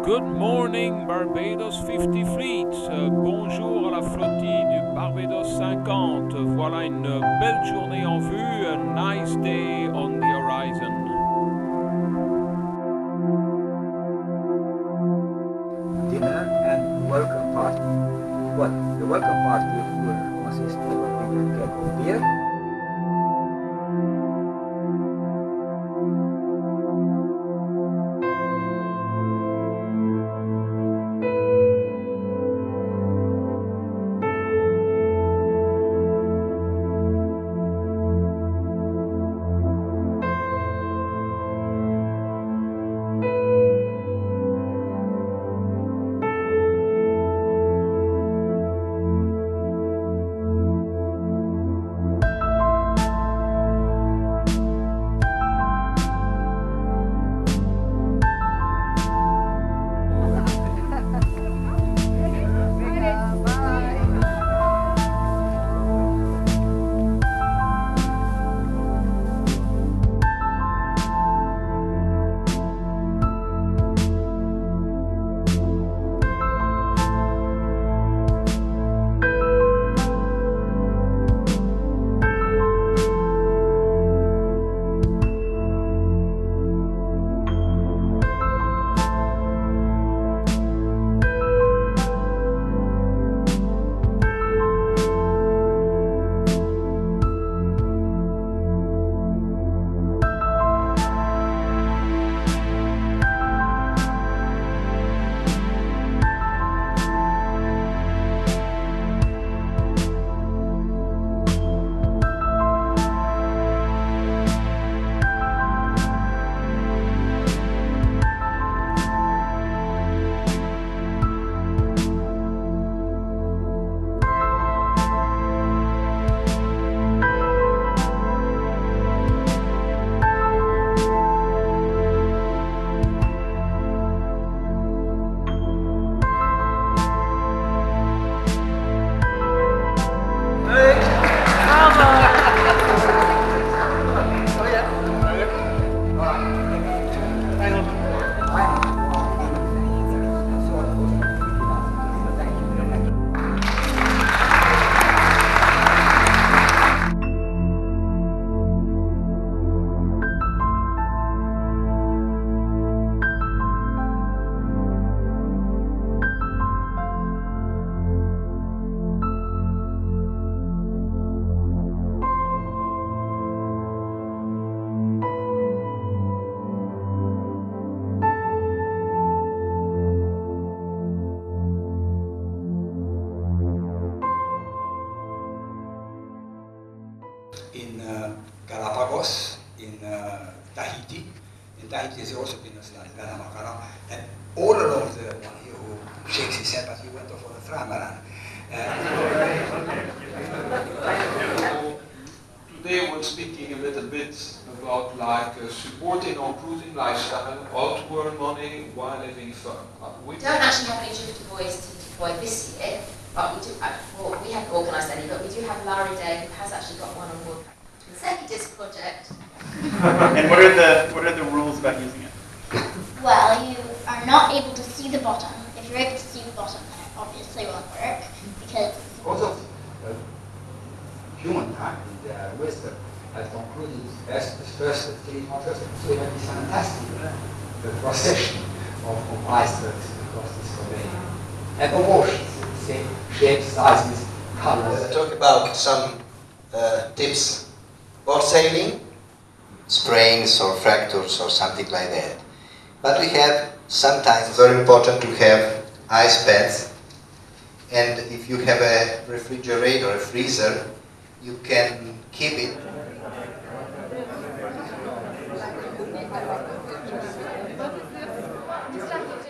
Good morning Barbados 50 Fleet, bonjour à la flottille du Barbados 50, voilà une belle journée en vue, a nice day on the horizon. Dinner and welcome party. Well, the welcome party will consist of a big keg of beer, in Galapagos, in Tahiti. In Tahiti has also been as Ganamakara, and all along the one here who shakes his head, but he went off on a trimaran. Today we're speaking a little bit about supporting our cruising lifestyle, how to earn money while having fun. We don't actually have any Jupiter Boys to deploy this year, but we do. Well, we haven't organised any, but we do have Larry Day, who has actually got one on board the Latitudes project. And what are the rules about using it? Well, you are not able to see the bottom. If you're able to see the bottom, then it obviously won't work because human time in the Western has concluded as the first 300, so it will be fantastic, the procession of icebergs across this domain. And of oceans, same shape, sizes, colors. Talk about some tips for sailing, sprains or fractures or something like that. But we have sometimes very important to have ice pads, and if you have a refrigerator or a freezer, you can keep it.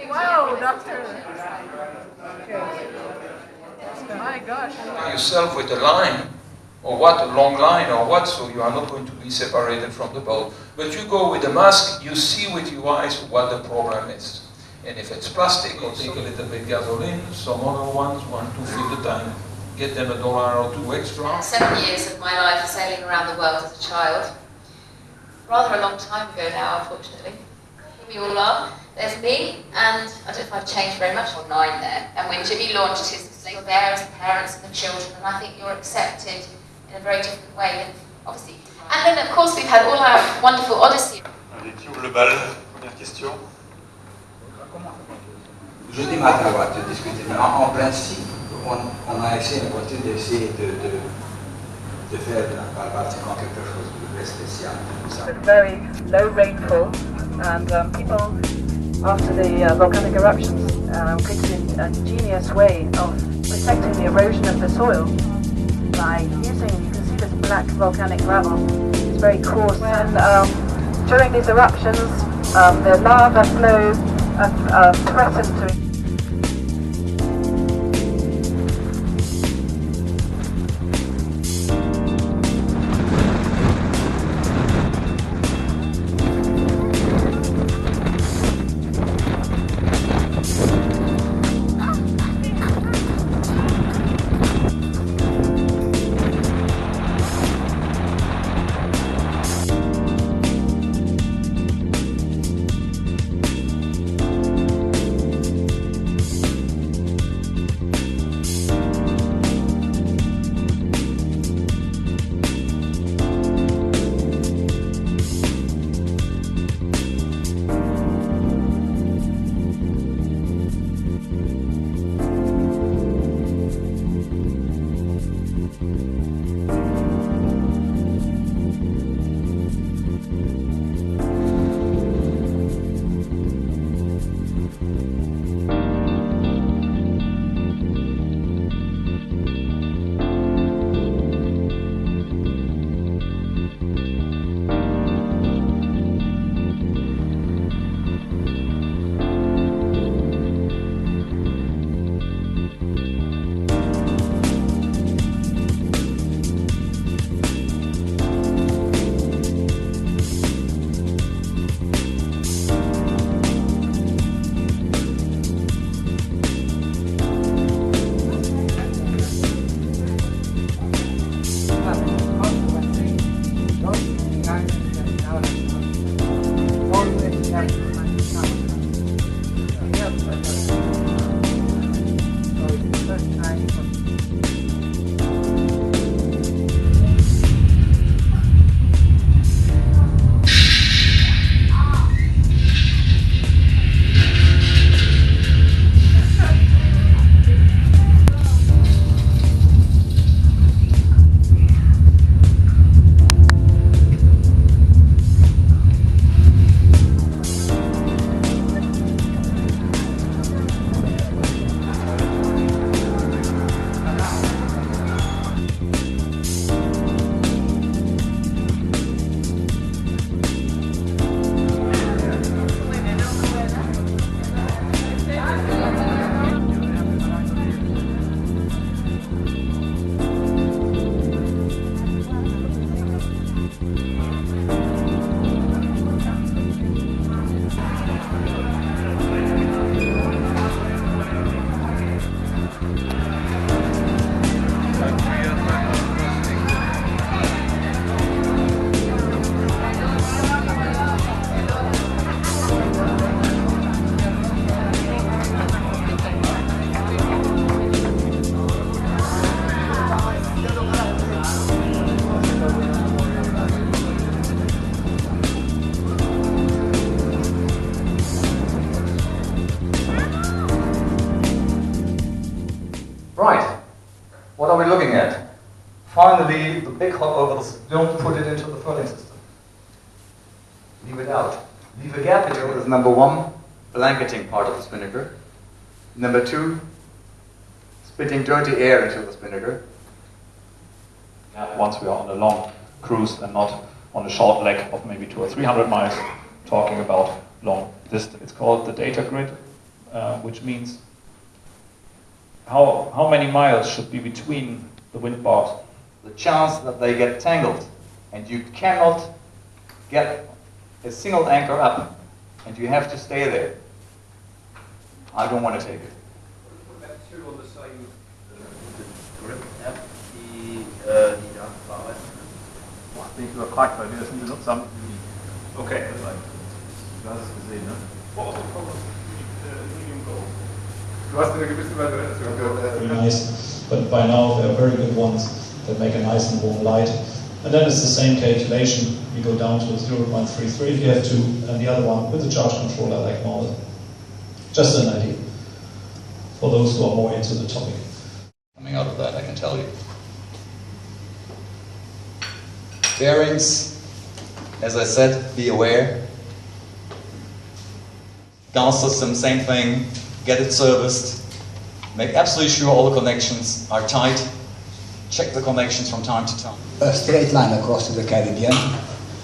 Wow, doctor. My gosh. Yourself with a line, or what, a long line or what, so you are not going to be separated from the boat. But you go with a mask, you see with your eyes what the problem is. And if it's plastic, or take a little bit gasoline, some other ones, 1, 2 feet a time, get them $1 or $2 extra. 7 years of my life sailing around the world as a child. Rather a long time ago now, unfortunately. Here we all are. There's me, and I don't know if I've changed very much, or 9 there. And when Jimmy launched his, you're there as the parents and the children, and I think you're accepted in a very different way, and obviously. And then, of course, we've had all our wonderful Odyssey. Lecture globale, première question. Jeudi matin, on va te discuter. Mais en principe, on a essayé, on continue d'essayer de faire par bâtiment quelque chose de très spécial. With very low rainfall, and people, after the volcanic eruptions, created an ingenious way of protecting the erosion of the soil by using, you can see this black volcanic gravel, it's very coarse, and during these eruptions, the lava flows threaten to What are we looking at? Finally, the big hot overs, don't put it into the furling system. Leave it out. Leave a gap in it is number one, blanketing part of the spinnaker. Number two, spitting dirty air into the spinnaker. Once we are on a long cruise and not on a short leg of maybe 200 or 300 miles, talking about long distance. It's called the data grid, which means how many miles should be between the wind bars. The chance that they get tangled, and you cannot get a single anchor up, and you have to stay there. I don't want to take it. Put that two on the same grip. Ich denke, über Parkverkehr, das sind benutzt haben. Okay. Du hast es gesehen, ne? Very nice, but by now there are very good ones that make a nice and warm light. And then it's the same calculation. You go down to 0.33 if you have to, and the other one with the charge controller like normal. Just an idea for those who are more into the topic. Coming out of that, I can tell you. Bearings, as I said, be aware. Gas system, same thing. Get it serviced. Make absolutely sure all the connections are tight. Check the connections from time to time. A straight line across to the Caribbean,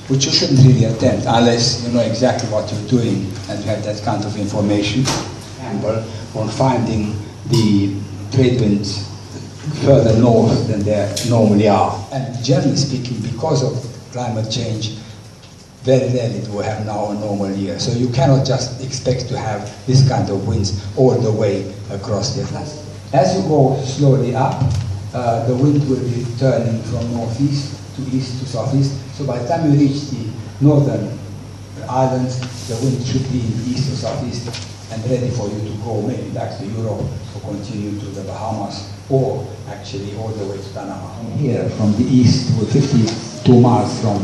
which you shouldn't really attempt unless you know exactly what you're doing and you have that kind of information. Gamble on finding the trade winds further north than they normally are. And generally speaking, because of climate change, very rarely do we have now a normal year. So you cannot just expect to have this kind of winds all the way across the Atlantic. As you go slowly up, the wind will be turning from northeast to east to southeast. So by the time you reach the northern islands, the wind should be in east to southeast and ready for you to go maybe back to Europe or continue to the Bahamas or actually all the way to Panama. Here from the east, we're 52 miles from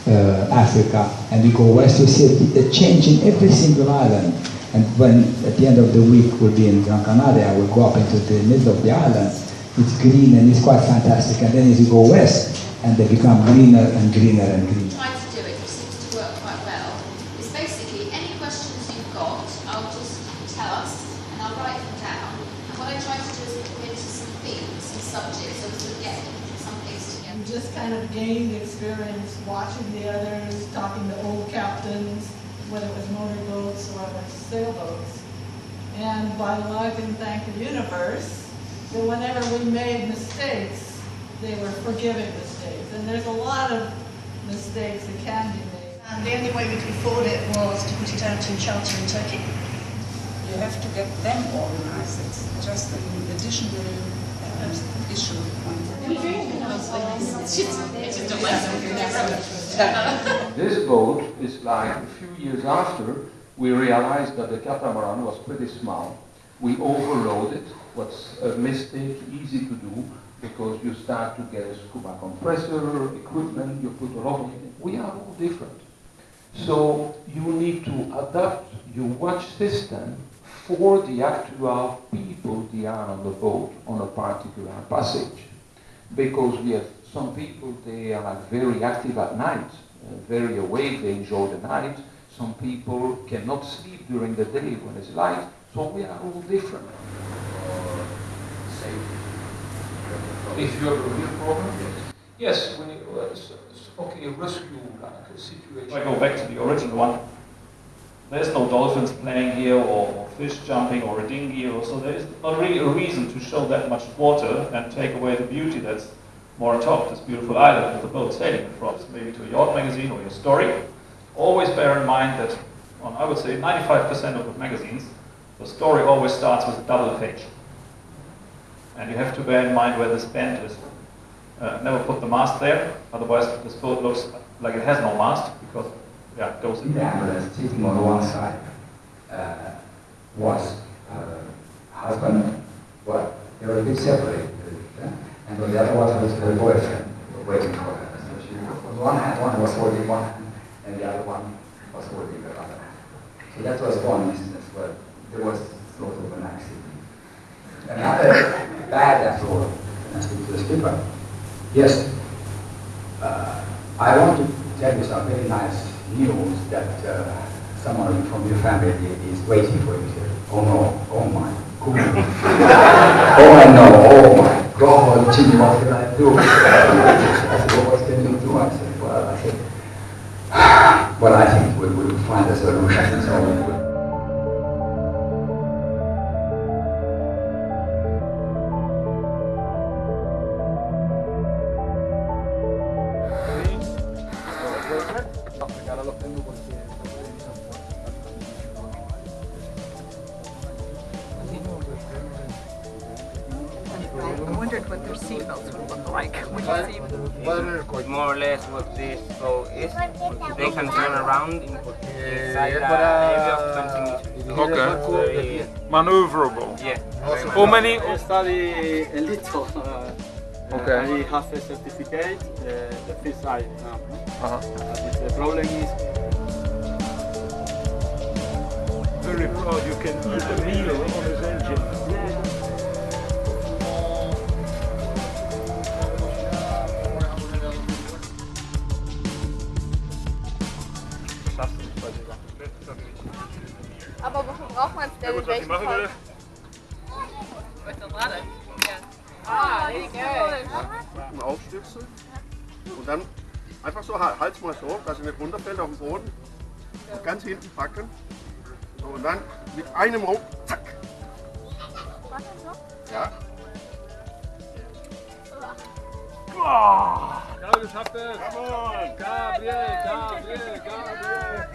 Africa, and we go west, you see a change in every single island. And when at the end of the week we'll be in Gran Canaria, we'll go up into the middle of the island. It's green and it's quite fantastic. And then as you go west, and they become greener and greener and greener. Tried to do it, which seems to work quite well, is basically any questions you've got, I'll just tell us, and I'll write them down. And what I try to do is put them into some themes, some subjects, so we sort of get some things together. You just kind of gained experience watching the others, talking to old captains, whether it was motorboats or it was sailboats. And by luck and thank the universe, that whenever we made mistakes, they were forgiving mistakes. And there's a lot of mistakes that can be made. And the only way we could afford it was to put it out in charter in Turkey. You have to get them organized. It's just an additional issue. This boat is like a few years after we realized that the catamaran was pretty small. We overloaded, what's a mistake, easy to do, because you start to get a scuba compressor, equipment, you put a lot of it. We are all different. So you need to adapt your watch system for the actual people that are on the boat on a particular passage. Because we have some people, they are like very active at night, very awake, they enjoy the night. Some people cannot sleep during the day when it's light, so we are all different. If you have a real problem, yes, when okay, rescue like a situation. If I go back to the original one, there's no dolphins playing here or fish jumping or a dinghy, or so there is not really a reason to show that much water and take away the beauty that's more on top, this beautiful island with the boat sailing across, maybe to a yacht magazine or your story. Always bear in mind that on, I would say, 95% of the magazines, the story always starts with a double page. And you have to bear in mind where this bend is. Never put the mast there, otherwise this boat looks like it has no mast, because it goes in. The ambulance sitting on one side was her husband, well, they were a bit separated, and on the other one was her boyfriend waiting for her. So she, on one hand, one was holding one hand, and the other one was holding the other hand. So that was one instance where there was sort of an accident. Another bad afterward, I speak to the skipper. Yes, I want to tell you some very nice news that someone from your family is waiting for you here. Oh no, oh my God. Oh no, oh my God, Jimmy, what can I do? I said, well, what can you do? I said, well, I think we will find a solution. So I wondered what their seatbelts would look like when you see them. More or less what this boat is. They can turn around inside the area of 20 meters. Okay. Maneuverable. Yeah. How many? I study a little. Okay. I have a certificate, the fish side now. The problem is Very proud you can eat a meal on his engine. Aber wofür braucht man es denn? Ja, gut, was ich machen will. With the ladder. Yeah. Ah, there you go. Und aufstützen und dann einfach so, halt's mal so, dass er nicht runterfällt auf den Boden. Und ganz hinten packen. So, und dann mit einem Ruck, zack. Ja. Ja, geschafft es! Come on! Gabriel, Gabriel, Gabriel!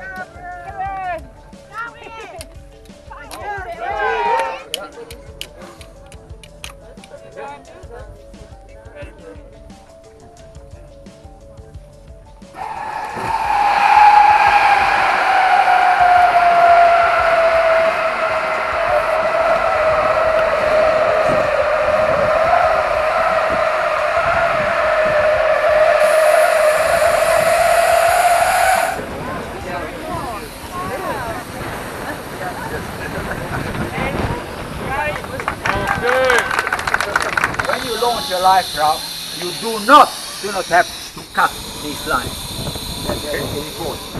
When you launch your Life-raft, you do not have to cut these lines. That's very important.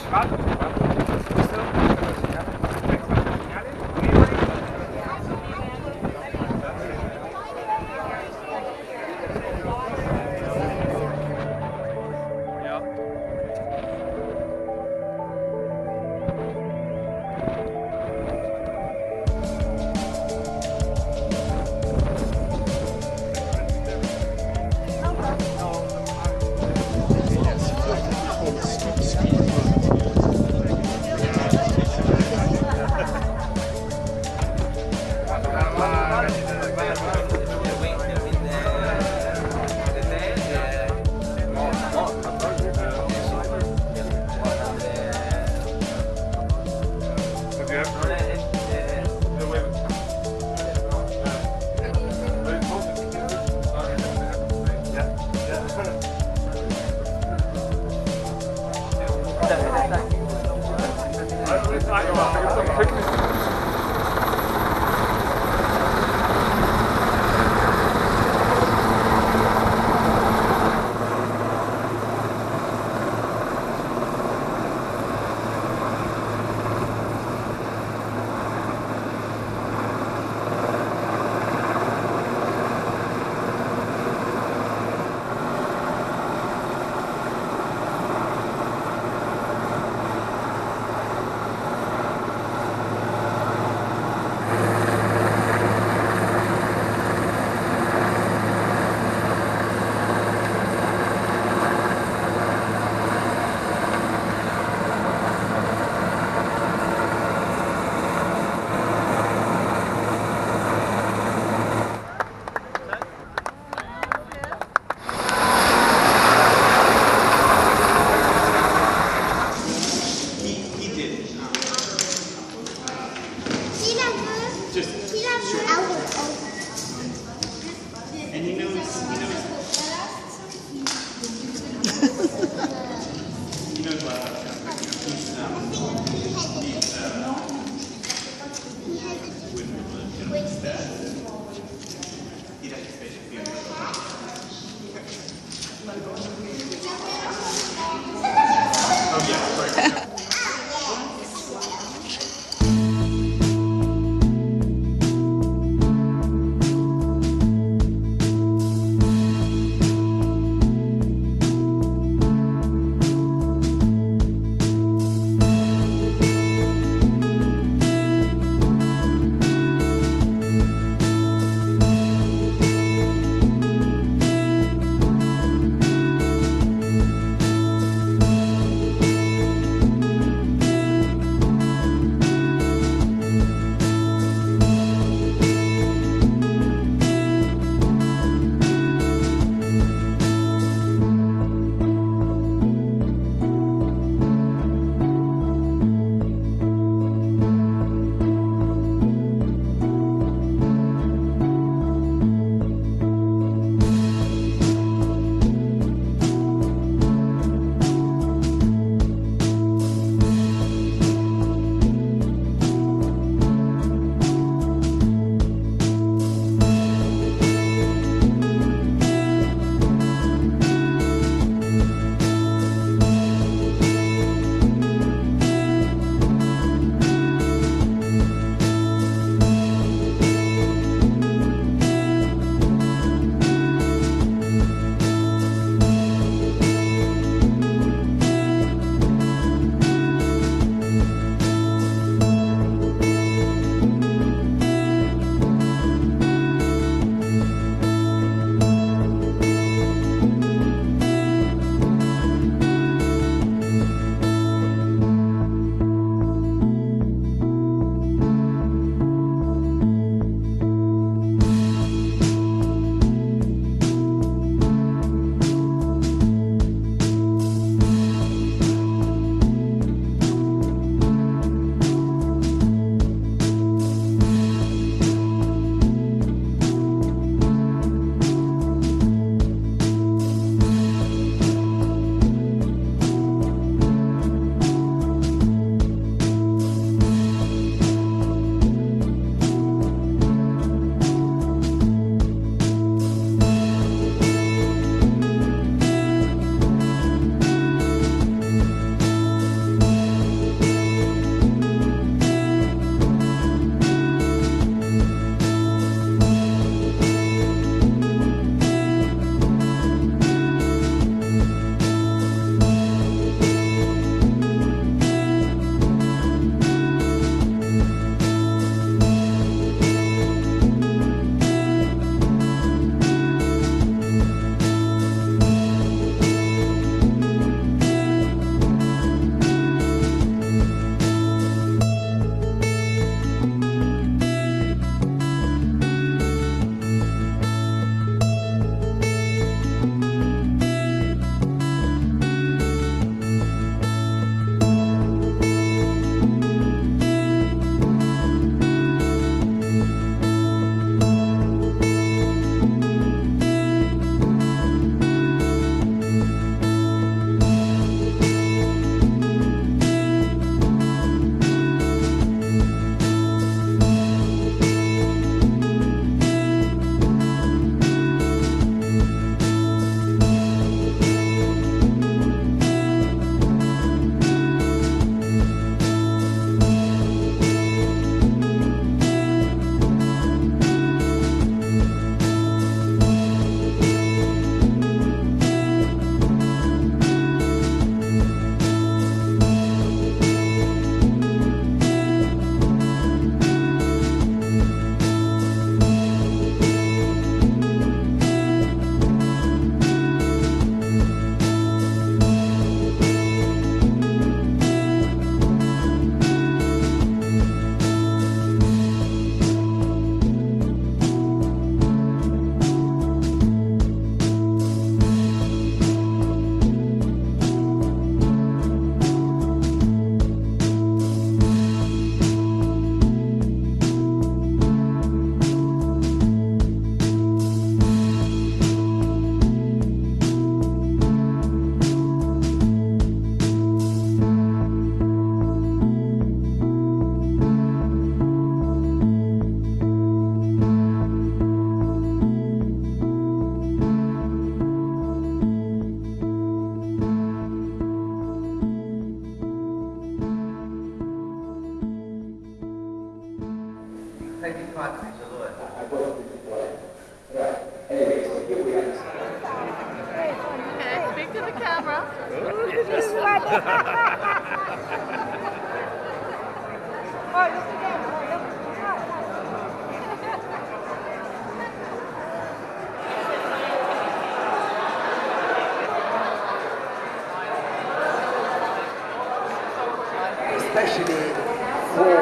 This one. Especially for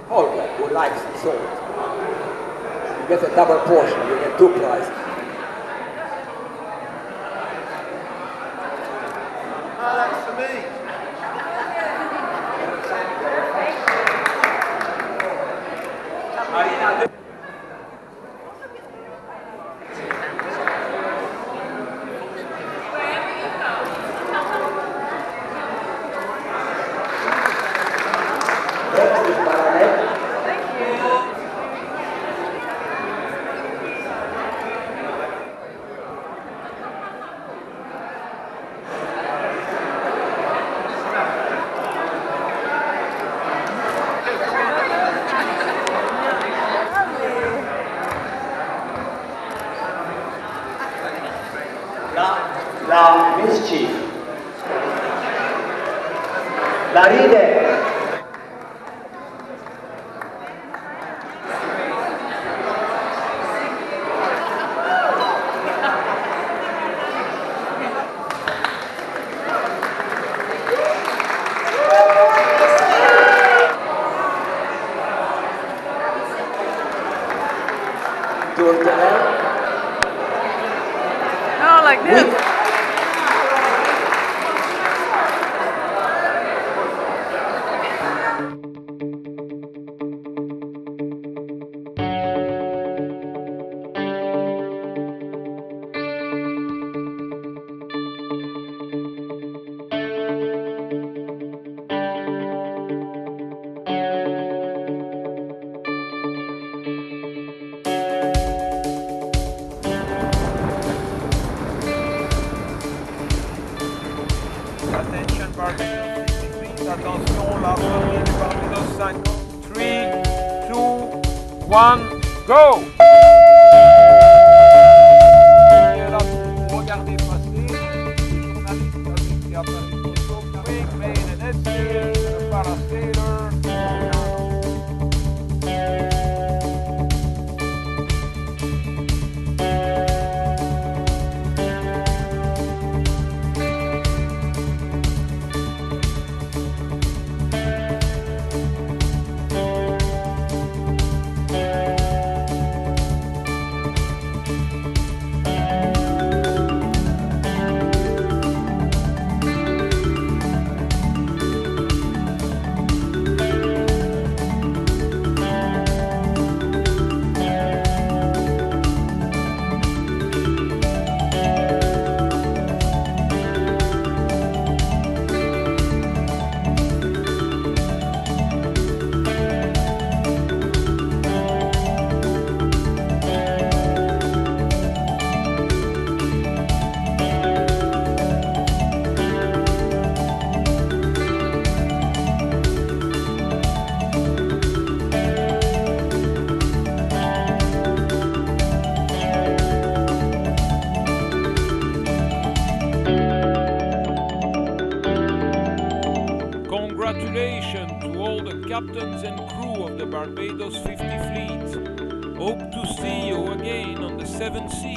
Holger, who likes salt. You get a double portion, you get 2 prizes. Oh, that's for me. La mischief. La ride. Oh, like this. Attention Barbados 50 feet, attention, la flottille du Barbados 50. 3, 2, 1, go! Et là, vous regardez passer, les journalistes avec qui appellent le photo, quick, main and head sail, le parasailer. Congratulations to all the captains and crew of the Barbados 50 fleet. Hope to see you again on the 7th sea